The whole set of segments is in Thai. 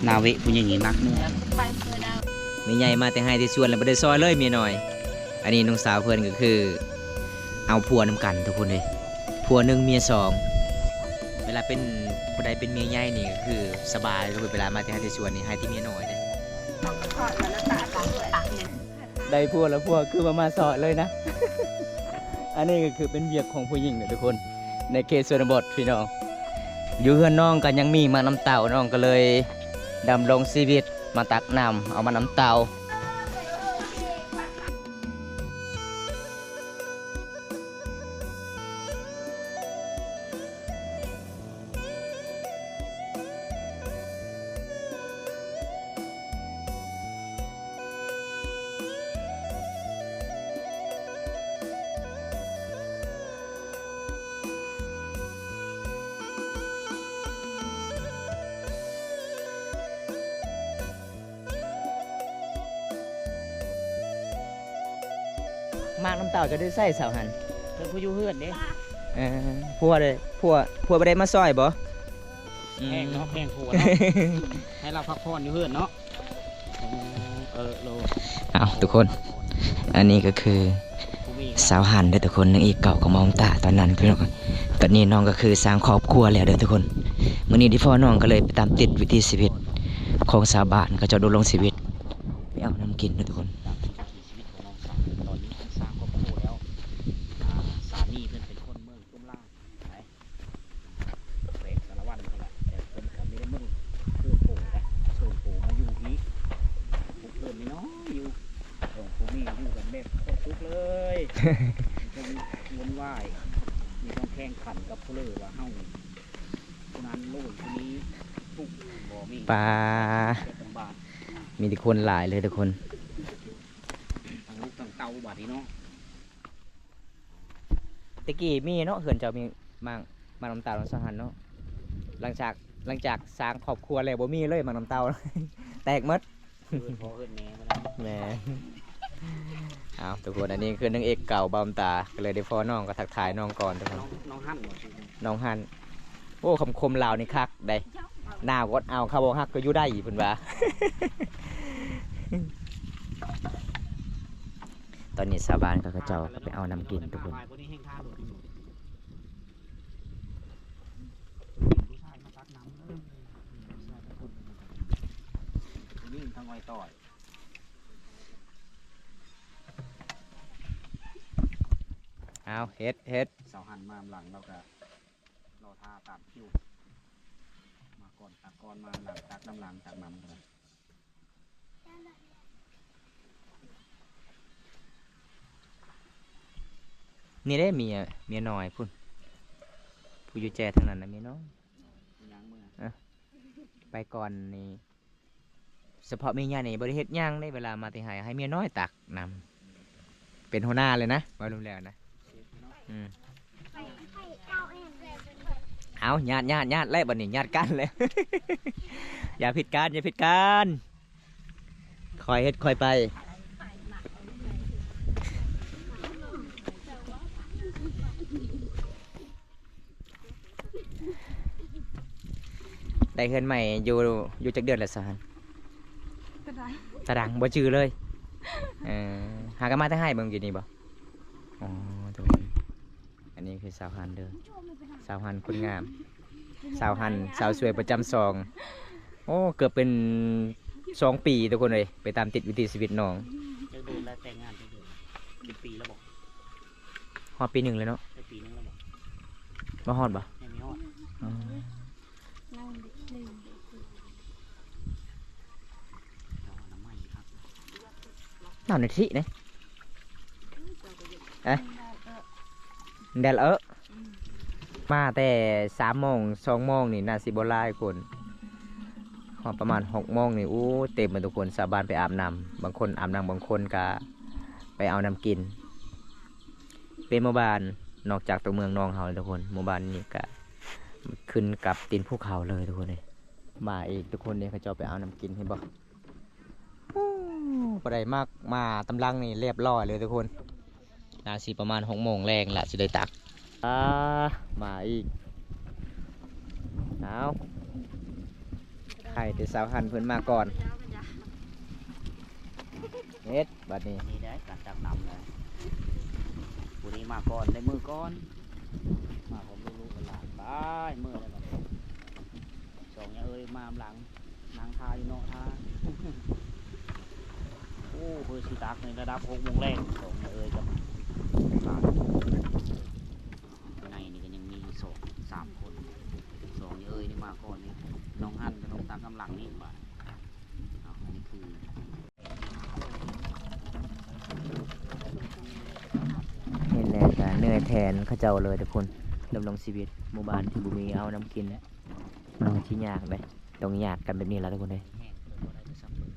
นาเวผู้หญิงนักเนื้อมีใหญ่มาแต่ให้ที่ชวนแล้วบ่ได้ซอยเลยเมียน้อยอันนี้น้องสาวเพื่อนก็คือเอาผัวนำกันทุกคนเลยผัวหนึ่งเมียสองเวลาเป็นผู้ใดเป็นเมียใหญ่นี่ก็คือสบายก็คือเวลามาแต่ให้ที่ชวนนี่ให้ที่เมียน้อยได้ผัวแล้วผัวคือมาสอนเลยนะ อันนี้ก็คือเป็นเวียกของผู้หญิงเนี่ยทุกคนในเขตชนบทพี่น้องอยู่เฮือนน้องกันยังมีมาน้ำเต่าน้องก็เลยดำรงชีวิตมาตักน้ำเอามาน้ำเต่ามากน้ำเต่าจะได้ใส่สาวหัน เพิ่นผู้อยู่เฮือนเด้ ผัวเลยผัวไปได้มาซอยบ่ แพงเนาะแพงผัวเนาะ ให้เราพักผ่อนอยู่เฮือนเนาะโล เอาทุกคนอันนี้ก็คือสาวหันเด้อทุกคนนางเอกเก่าของมองตาตอนนั้นพี่น้องตอนนี้น้องก็คือสร้างครอบครัวแล้วเด้อทุกคนมื้อนี้ที่พ่อน้องก็เลยไปตามติดวิถีชีวิตของชาวบ้านก็จะดำรงชีวิตไปเอาน้ำกินเด้อทุกคนตอนนี้สร้างครอบครัวแล้วสามีเพิ่นเป็นคนเมืองตุ้มล่างไปเปรตสารวัตรนี่แหละแต่เพิ่นก็ไม่ได้เมืองคือปู่แหละส่วนปู่มาอยู่นี้พวกเพิ่นนี่เนาะอยู่ผมมีอยู่กันแบบครบทุกเลยต้องวนวายมีต้องแข่งขันกับผู้เลยว่าเฮาคนนั้นโลกคนนี้ทุกบ่มี ปลามีแต่คนหลายเลยทุกคน ต่างลูกต่างเตาบาดนี้เนาะ ตะกี้มีเนาะเขื่อนเจ้ามีมาน้ำเต่าน้ำสหันเนาะหลังจากสร้างครอบครัวแล้วบ่มีเลยมาน้ำเต่า แตกหมด เอิ้นพ่อเอิ้นแม่มาแล้ว แหมเอาทุกคนอันนี้คือนางเอกเก่าบามตาก็เลยได้ฟ้อน้องก็ทักทายน้องก่อนทุกคน น้องหั่นบ่ชื่อ น้องฮันโอ้คมลาวนี่คักได้หน้าวดเอาข้าวบ่ฮักก็อยู่ได้อีกเพิ่นว่า ตอนนี้ชาวบ้านก็เจ้าก็ไปเอาน้ำกินทุกคน ผู้นี้แห้งท่าโดดอยู่ผู้ชายมาตักน้ำเลยนี่ทางไวต่อย เอาเฮ็ด เสาหันมาหลังเราก็รอท่าตามคิวมาก่อนตักก่อนมาหลังตักน้ำหลังตักน้ำกัน นี่ได้เมียน้อยพุ่นผู้อยู่แจทั้งนั้นนะเมียน้อย ยังเมื่อ ไปก่อนนี่เฉพาะเมียใหญ่นี่บริเฮ็ดหย่างได้เวลามาติหายให้เมียน้อยตักนำเป็นหัวหน้าเลยนะว่ารุนแรงนะเอาญาติไล่บัดนี้ญาติกันเลย อย่าผิดกันคอยเฮ็ดคอยไปได้เฮือนใหม่อยู่จักเดือนละสานตะดังบ่จือเลยหากันมาทั้งให้เบิ่งอยู่นี่บ่อ๋อทุกคนอันนี้คือสาวฮันเด้อสาวฮันคนงามสาวฮันสาวสวยประจำซองโอ้เกือบเป็น2 ปีทุกคนเลยไปตามติดวิถีชีวิตน้อง จะเดินแล้วแต่งงานจะเดินเป็นปีแล้วบอก ฮอดปี 1เลยเนาะ ได้ปีนึงแล้วบอก บ่ฮอดบ่ ไม่มีฮอด อ๋อ น้ำมันครับ น้ำในที่นี่แดดมาแต่3 โมง 2 โมงนี่น่าสิบ่หลายคนฮอดประมาณ6 โมงนี่โอ้เต็มเลยทุกคนชาวบ้านไปอาบน้ำบางคนอาบน้ำบางคนก็ไปเอาน้ำกินเป็นหมู่บ้านนอกจากตัวเมืองนองเฮาเลยทุกคนหมู่บ้านนี้ก็ขึ้นกับตีนภูเขาเลยทุกคนเลยมาอีกทุกคนเนี่ยเขาจะไปเอาน้ำกินให้บ่บ่ได้มากมาตำลังนี่เรียบร้อยเลยทุกคนน่าสิประมาณ6 โมงแรงละสิได้ตักมาอีกเอา ไข่แต่สาวหันเพิ่นมาก่อนเฮ็ดบัดนี้ นี่ได้การจับนำเลยผู้นี้มาก่อนได้มือก่อนมาผมลูกๆหลานไปมือเลยมันสองอย่าเอ้ยมาหลังนางทาอยู่เนาะทาโอ้เบอร์สีตักในระดับ6 โมงแรกสองอย่าเอ้ยกับขาดในนี่ก็ยังมีอยู่3 คนสองอย่าเอ้ยนี่มาก่อนนี่น้องหั่นกับน้องตักกำลังนี่มาเอาอันนี้คือ เห็นแล้วก็เหนื่อยแทนเขาเจ้าเลยทุกคนดำรงชีวิตหมู่บ้านที่บ่มีเอาน้ำกินเนี่ยมันก็สิยากเลยต้องยากกันแบบนี้ล่ะทุกคนเด้ย แห้งเกินบ่ได้จะซ้ำเลย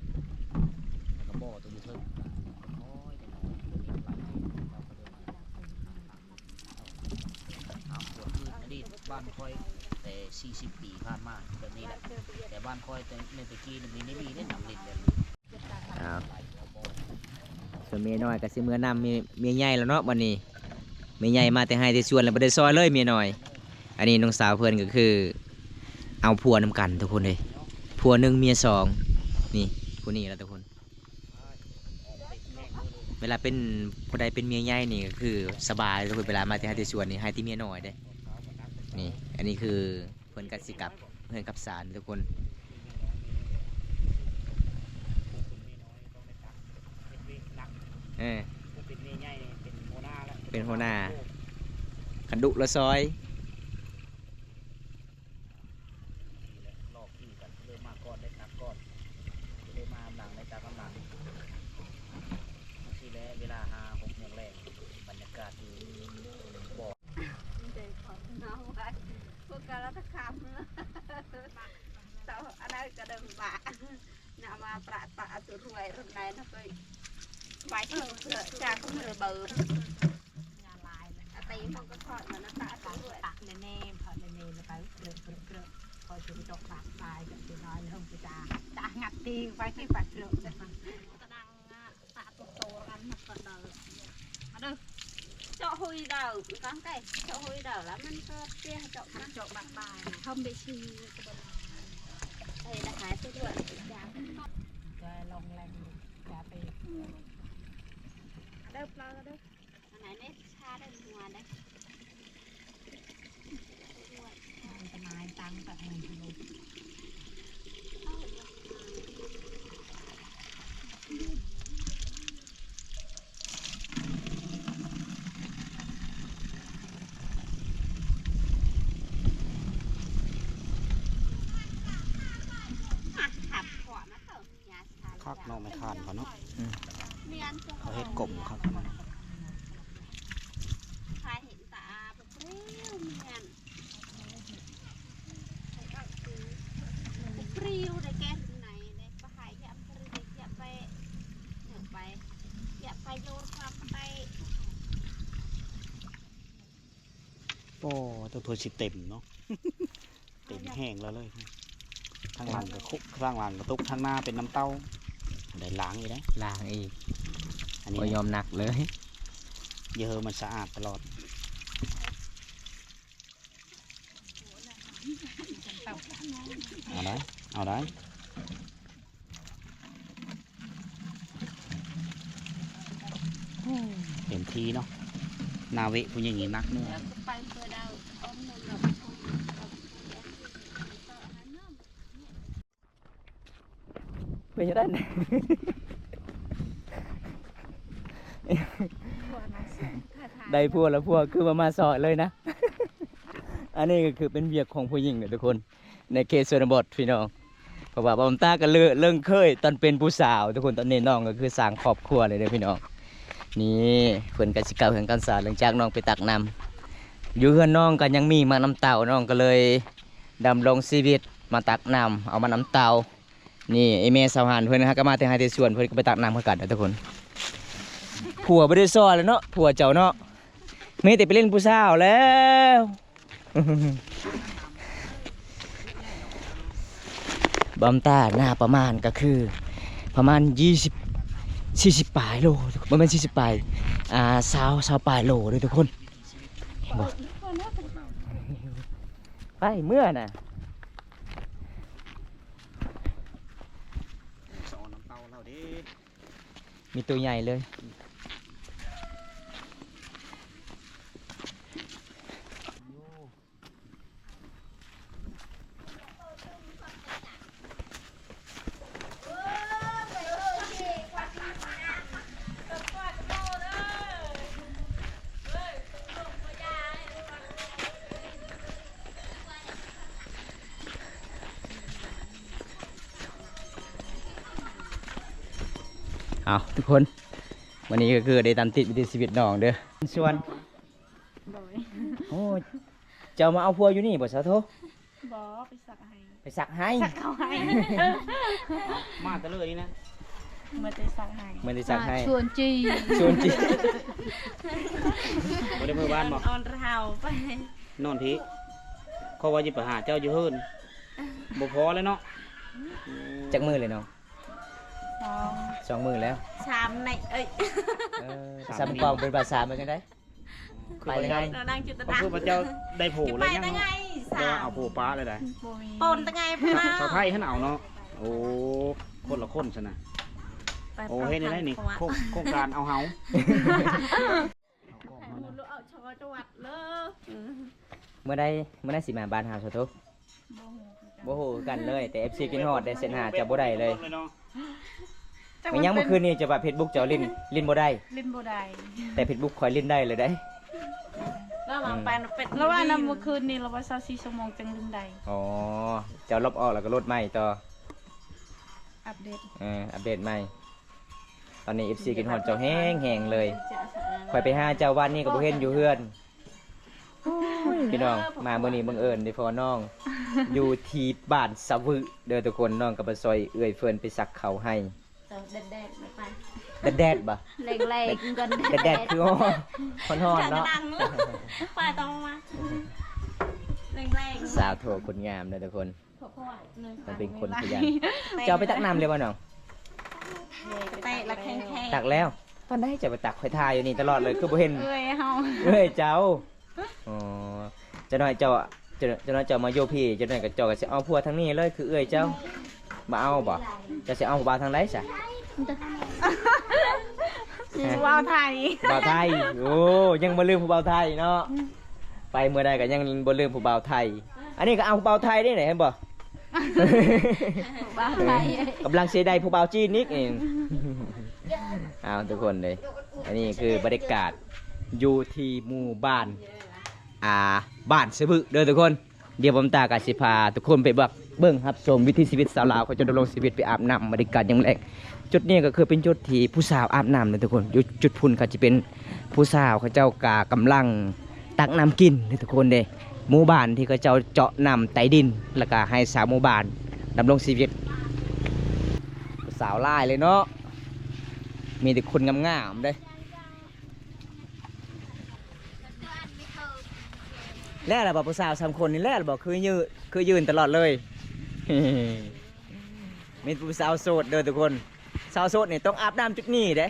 แล้วก็บ่อตัวนี้เพิ่มโอ้ยแต่น้อยตัวนี้ไปให้เราก็เดินมาเอาปวดพื้นอดีตบ้านคอยแต่40 ปีผ่านมาแบบนี้แหละแต่บ้านคอยแต่ในตะกี้นี่มีได้นำลิ้นแบบนี้ อ้าวส่วนเมียน้อยก็สิเมื่อนำเมียใหญ่แล้วเนาะวันนี้เมียใหญ่มาแต่ให้แต่ชวนแล้วบ่ได้ซอยเลยเมียน้อย อันนี้น้องสาวเพิ่นก็คือเอาผัวนำกันทุกคนเลยผัวหนึ่งเมียสองนี่ผู้นี้แล้วทุกคน เวลาเป็นผู้ใดเป็นเมียใหญ่นี่ก็คือสบายทุกคนเวลามาที่ให้แต่ชวนนี่ให้ที่เมียน้อยเด้นี่อันนี้คือเพิ่นก็สิกลับเพิ่นกับสารทุกคนเออ เป็นเมียใหญ่เป็นหัวหน้าแล้ว เป็นหัวหน้าขันดุละซอย ลอกที่กันเลยมาก่อนได้ตักก่อนเลยมาหลังได้ตักหลังทีแล้วเวลา5-6 โมงแรกบรรยากาศดีบ่อ พวกการรัฐคำเจ้าอะไรก็เดินบ่านามาประปะตัวรวยรุ่นไหนนะไปไปเถอะจากก็มือเบิ่มตีมันก็ทอดมันนะตาตัวรวย ตักแน่ๆพอแน่ๆแล้วก็เกลือคอยจะไปจกปากตายจะไปน้อยลงไปจ้างัดตีไปที่ปากเกลือเลยมันกระดังตาโตๆกันมันก็เดินมาเด้อ เจาะหุยเดาตั้งแต่เจาะหุยเดาแล้วมันก็เตี้ยเจาะมัน จกปากตายทำไปชีกระเด็น เฮ้ยนะหายตัวรวยจาก จะลงแรงจะไป เด้อปลาเด้ออันไหนเนี่ยชาได้หัวได้ มันจะนายตังแบบ1 กิโล ขับขวามาเถอะยาชา คักน้องไม่คานเขาเนาะ เมียน เขาเฮ็ดกลมคักนะ ใครเห็นตาแบบเปรี้ยวเมียนเปรี้ยวได้แก่ไหนได้ไปหายอย่าไปอย่าไปอย่าไปอย่าไปโยนความไป โอ้ตัวสิเต็มเนาะ เต็มแห้งแล้วเลยข้างหลังก็คุกข้างหลังก็ตุกข้างหน้าเป็นน้ำเต้าได้ล้างอยู่ได้ ล้างอีก อันนี้ ก็ยอมหนักเลย เยอะมันสะอาดตลอดเอาได้เอาได้เต็มทีเนาะนาเวะผู้หญิงนี่นักเนื้อ แล้วก็ไปเพื่อดาวอ้อมมุนเราชมเรา ไม่ใช่ได้ได้พวกแล้วพวกคือมาซอยเลยนะ อันนี้ก็คือเป็นเวียกของผู้หญิงเนี่ยทุกคนในเขตชนบทพี่น้องเพราะว่าบอมตาก็เริ่งเคยตอนเป็นผู้สาวทุกคนตอนนี้น้องก็คือสร้างครอบครัวเลยเด้อพี่น้องนี่เพิ่นก็สิเก่าเฮือนกันศาสตร์หลังจากน้องไปตักน้ำอยู่เฮือนน้องก็ยังมีมาน้ำเต่าน้องก็เลยดำรงชีวิตมาตักน้ำเอามาน้ำเต่านี่ไอเมสาวหันเพิ่นนะฮะก็มาแต่ให้แต่ส่วนเพิ่นก็ไปตักน้ำเพื่อกันนะทุกคนผัวบ่ได้ซ้อเลยเนาะผัวเจ้าเนาะมีแต่ไปเล่นผู้สาวแล้ว บอมตาหน้าประมาณก็คือประมาณ40-40 ปลายโลประมาณ40 ปลาย20 ปลายโลเลยทุกคนเห็นบ่ไปเมื่อน่ะ ดิ มีตัวใหญ่เลยเอาทุกคนวันนี้ก็คือได้ตามติดวิถีชีวิตน้องเด้อชวน โดย โอ้เจ้ามาเอาพัวอยู่นี่บ่สาโท บอไปสักให้ ไปสักให้ สักเขาให้ มาตะเลยนี่นะ เมื่อได้สักให้ มันได้สักให้ ชวนจี ชวนจิ บ่ได้มือบ้านบ่ ออนเราไป นอนพี่เขาว่าจะไปหาเจ้าอยู่เฮิรนบ่พอเลยเนาะ จักมือเลยเนาะ สอง 2 มือแล้ว ชามในเอ้ย สามกองเป็นภาษามันจังได๋ไปยังไง เรานั่งจุดตะ ก็ ดัง คือพระเจ้าได้โผล่ จะ เล ไป ยยัง ได้ไง เนาะ สา ว่าม เอาโผล่ป้าเลยได้ ปนตะไงพะ สาวไทยท่านเอาเนาะโอ้คนละคนซะนะโอ้เฮ็ดได้นี่โครงการเอาเฮา ลูกเอาชอจังหวัดเลย เมื่อใดสิมาบ้านเฮาสาโทบ่ฮู้กันเลย แต่ FC กินฮอดได้เส้นหาจะบ่ได้เลยไม่ยังเมื่อคืนนี้จะว่า Facebook เจ้าลิ้นบ่ได้ ลิ้นโบได้ แต่ Facebook ข่อยลิ้นได้เลยได้ แล้วเราไปเป็ดแล้วว่าน้ำเมื่อคืนนี้เราว่า24 ชั่วโมงจังลิ้นใด อ๋อเจ้าลบออกแล้วก็ลดใหม่ต่อ อัปเดต อัปเดตใหม่ ตอนนี้ FC กินฮอดเจ้าแห้งๆเลยข่อยไปหาเจ้าวันนี้ก็บ่เห็นอยู่เฮือนพี่น้องมามื้อนี้บังเอิญได้พอน้อง อยู่ที่บ้านสะวึเด้อทุกคนน้องก็ไปซอยเอื้อยเฟินไปซักเขาวให้ แดดไป แดดๆบ่ เล็กๆกัน แดดๆคือฮ้อนๆเนาะ ไปต้องมาแรงๆ สาวโทคนงามเด้อทุกคน ๆ มันเป็นคนขยันเจ้าไปตักน้ำเลยบ่น้อง เตะละแข้ง ตักแล้วตอนได้จะไปตักข่อยทายอยู่นี่ตลอดเลยคือบ่เห็น เอ้ยเฮา เอ้ยเจ้าอ๋อจะน้อยเจ้าจะน้อยเจ้ามาโยพี่จะน้อยกับเจ้าก็สิเอาผัวทางนี้เลยคือเอ้ยเจ้ามาเอาบ่จะสิเอาผู้บ่าวทางไหนซะ ว้าวไทย ผู้บ่าวไทยโอ้ยังบ่ลืมผู้บ่าวไทยเนาะไปเมื่อใดก็ยังบ่ลืมผู้บ่าวไทย อันนี้ก็เอาผู้บ่าวไทยได้ไหนเห็นบ่ ว้าวไทย กำลังเสียดายผู้บ่าวจีนนิดเองเอาทุกคนเลยอันนี้คือบรรยากาศอยู่ที่หมู่บ้านบ้านสะบึเด้อทุกคนเดี๋ยวผมตากาสิพาทุกคนไปเบิ่งครับชมวิถีชีวิตสาวลาวเขาจะดำรงชีวิตไปอาบน้ำบรรยากาศอย่างแรกจุดนี้ก็คือเป็นจุดที่ผู้สาวอาบน้ำเลยทุกคนอยู่จุดพุ่นเขาจะเป็นผู้สาวเขาเจ้ากำลังตักน้ำกินเลยทุกคนเด้หมู่บ้านที่เขาเจ้าเจาะน้ำใต้ดินแล้วก็ให้สาวหมู่บ้านดำรงชีวิตสาวลายเลยเนาะมีแต่คนงามๆเด้แล้วล่ะบอกผู้สาว3 คนนี่แล้วล่ะบอกคือยืนตลอดเลย มีผู้สาวโสดเด้อทุกคนสาวโสดนี่ต้องอาบน้ำจุดนี้เด้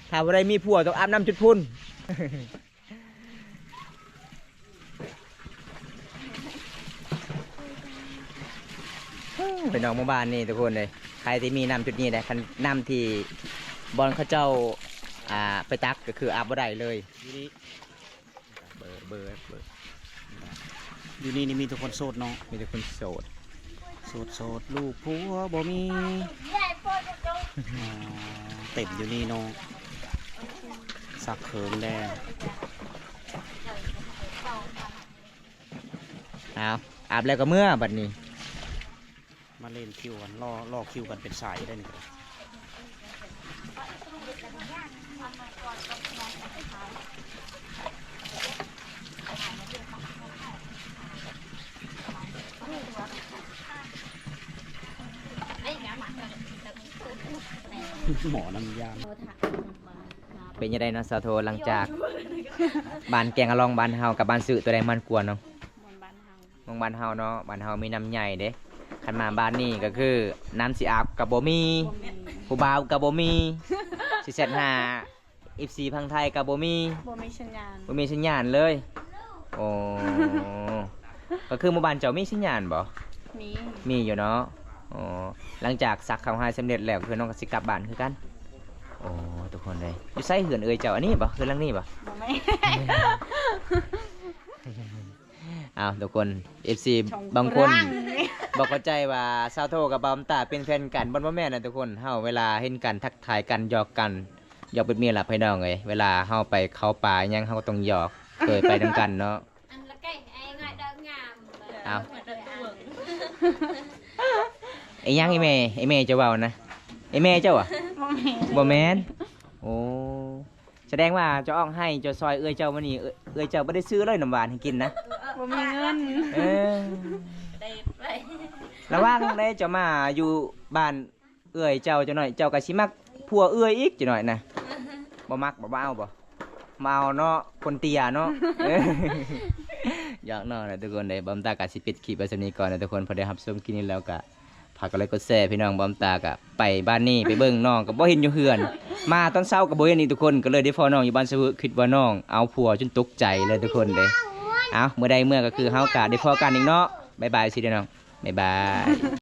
ถ้าบ่ได้มีผัวต้องอาบน้ำจุดพุ่น เป็นน้องหมู่บ้านนี่ทุกคนเลยใครที่มีน้ำจุดนี้ได้คันน้ำที่บอลเขาเจ้าไปตักก็คืออาบบ่ได้เลย อยู่นี่ เบอร์ อยู่นี่นี่มีทุกคนโสดเนาะ มีแต่คนโสด โสดลูกผัวบ่มีอ๋อเต็มอยู่นี่เนาะสักเขิงแล้ว เอาอาบแล้วก็เมื่อบัดนี้ มาเล่นคิวกันล่อคิวกันเป็นสายได้นี่ก็ได้ หมอน้ำยาม เป็นยังไงเนาะสาวโทหลังจากบ้านแกงอะลองบ้านเฮากับบ้านสื่อตัวใดมันกวนเนาะมองบ้านเฮาเนาะบ้านเฮามีน้ำใหญ่เด้ขันมาบ้านนี้ก็คือน้ำสิอาบกับบ่มีผู้บ่าวกับบ่มีสิเสร็จหาFC พังไทยกับบ่มี บ่มีสัญญาณ บ่มีสัญญาณเลยโอ้ ก็คือหมู่บ้านเจ้ามีสัญญาณบ่ มี มีอยู่เนาะ อ๋อหลังจากซักเขาให้สำเร็จแล้วคือน้องก็สิกลับบ้านคือกันโอ้ทุกคนเลยอยู่ไสเหือนเอ่ยเจ้าอันนี้บ่คือหลังนี้บ่ บ่แม่ อ้าวทุกคน FC บางคน บอกเข้าใจว่าซาวโทกับบอมตาเป็นแฟนกันบ่แม่นนะทุกคนเฮาเวลาเห็นกันทักทายกันหยอกกันหยอกเป็นเมียล่ะพี่น้องเอ้ยเวลาเฮาไปเข้าป่าหยังเฮาก็ต้องหยอกเคยไปนำกันเนาะ อันละไก่ไอ้ง่ายเดินงาม อ้าวไอ้ยังไอ้แม่เจ้าเว้านะไอ้แม่เจ้าอ่ะ บ่แม่ บ่แม่นโอ้แสดงว่าเจ้าอ้องให้เจ้าซอยเอ้ยเจ้ามื้อนี้เอ้ยเจ้าบ่ได้ซื้อเลยน้ำหวานให้กินนะ บ่มีเงิน เออ ได้ไประ หว่างได้เจ้ามาอยู่บ้านเอ้ยเจ้าจังหน่อยเจ้าก็สิมักผัวเอ้ยอีกจังหน่อยนะบ่มักบ่เอาบ่มาเอาเนาะคนเตี้ยเนาะเอ้ยอยากเนาะนะทุกคนได้บอมตาก็สิปิดคลิปไว้ซั่นนี้ก่อนนะทุกคนพอได้รับชมคลิปนี้แล้วก็ฝากกดไลค์กดแชร์พี่น้องบอมตาก็ไปบ้านนี้ไปเบิ่งน้องก็บ่เห็นอยู่เฮือน มาตอนเช้าก็บ่เห็นอีกทุกคนก็เลยได้พอน้องอยู่บ้านซะคิดว่าน้องเอาผัวจนตกใจเลยทุกคนเด้เอาเมื่อใดเมื่อก็คือเฮาก็ได้พอกันอีกเนาะบ๊ายบายสิเด้อน้องบ๊ายบาย